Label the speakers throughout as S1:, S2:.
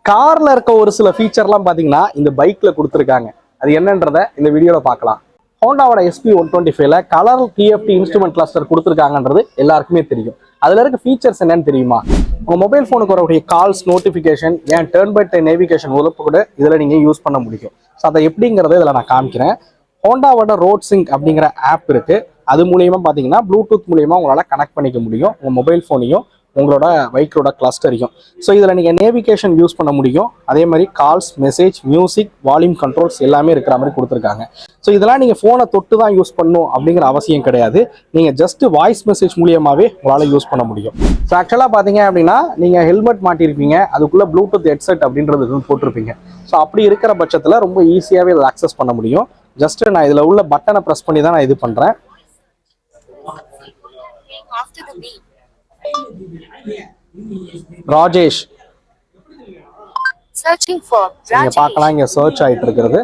S1: கார்ல இருக்க ஒரு சில ஃபீச்சர்லாம் பாத்தீங்கன்னா இந்த பைக்ல கொடுத்துருக்காங்க. அது என்னன்றத இந்த வீடியோல பார்க்கலாம். ஹோண்டாவோட SP125ல கலர் TFT இன்ஸ்ட்ருமெண்ட் கிளஸ்டர் கொடுத்துருக்காங்கன்றது எல்லாருக்குமே தெரியும். அதுல இருக்க ஃபீச்சர்ஸ் என்னன்னு தெரியுமா? உங்க மொபைல் போனுக்கு வரக்கூடிய கால்ஸ், நோட்டிபிகேஷன், ஏன் டர்ன் பை டர்ன் நேவிகேஷன் உறுப்பு கூட இதுல நீங்க யூஸ் பண்ண முடியும். ஸோ அதை எப்படிங்கிறத இதுல நான் காமிக்கிறேன். ஹோண்டாவோட ரோட் சிங்க் அப்படிங்கிற ஆப் இருக்கு. அது மூலியமா பாத்தீங்கன்னா ப்ளூடூத் மூலியமா உங்களால கனெக்ட் பண்ணிக்க முடியும் உங்க மொபைல் போனையும் உங்களோட பைக்கோட கிளஸ்டரையும். ஸோ இதில் நீங்கள் நேவிகேஷன் யூஸ் பண்ண முடியும். அதே மாதிரி calls, message, music, volume controls எல்லாமே இருக்கிற மாதிரி கொடுத்துருக்காங்க. ஸோ இதெல்லாம் நீங்கள் ஃபோனை தொட்டு தான் யூஸ் பண்ணணும் அப்படிங்கிற அவசியம் கிடையாது. நீங்கள் ஜஸ்ட் வாய்ஸ் மெசேஜ் மூலியமாகவே உங்களால் யூஸ் பண்ண முடியும். ஸோ ஆக்சுவலாக பார்த்தீங்க அப்படின்னா நீங்கள் ஹெல்மெட் மாட்டிருப்பீங்க, அதுக்குள்ளே ப்ளூடூத் ஹெட்செட் அப்படின்றது போட்டிருப்பீங்க. ஸோ அப்படி இருக்கிற பட்சத்தில் ரொம்ப ஈஸியாகவே இதை அக்சஸ் பண்ண முடியும். ஜஸ்ட் நான் இதில் உள்ள பட்டனை ப்ரெஸ் பண்ணி தான் நான் இது பண்ணுறேன். ராஜேஷ்
S2: searching for
S1: நீங்க பார்க்கலாம், இங்க சர்ச் ஆயிட்டு இருக்குது.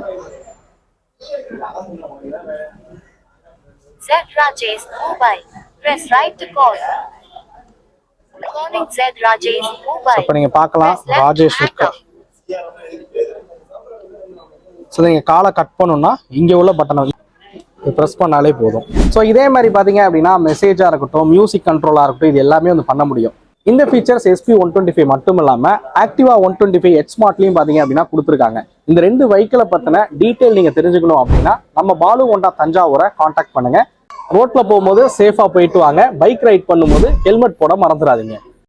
S2: Z Rajesh mobile, press right to call. Calling Z Rajesh mobile.
S1: அப்ப நீங்க பார்க்கலாம் ராஜேஷ் இருக்கு. சோ நீங்க காலை கட் பண்ணனும்னா இங்க உள்ள பட்டனை பிரஸ் பண்ணாலே போதும். ஸோ இதே மாதிரி பார்த்தீங்க அப்படின்னா மெசேஜாக இருக்கட்டும், மியூசிக் கண்ட்ரோலாக இருக்கட்டும், இது எல்லாமே வந்து பண்ண முடியும். இந்த ஃபீச்சர்ஸ் SP125 மட்டும் இல்லாமல் ஆக்டிவா 125 H ஸ்மார்ட்லையும் பார்த்தீங்க அப்படின்னா கொடுத்துருக்காங்க. இந்த ரெண்டு வெஹிக்கிளை பற்றின டீட்டெயில் நீங்கள் தெரிஞ்சுக்கணும் அப்படின்னா நம்ம பாலு ஹோண்டா தஞ்சாவூரை காண்டாக்ட் பண்ணுங்க. ரோட்ல போகும்போது சேஃபாக போயிட்டு வாங்க. பைக் ரைட் பண்ணும்போது ஹெல்மெட் போட மறந்துடாதீங்க.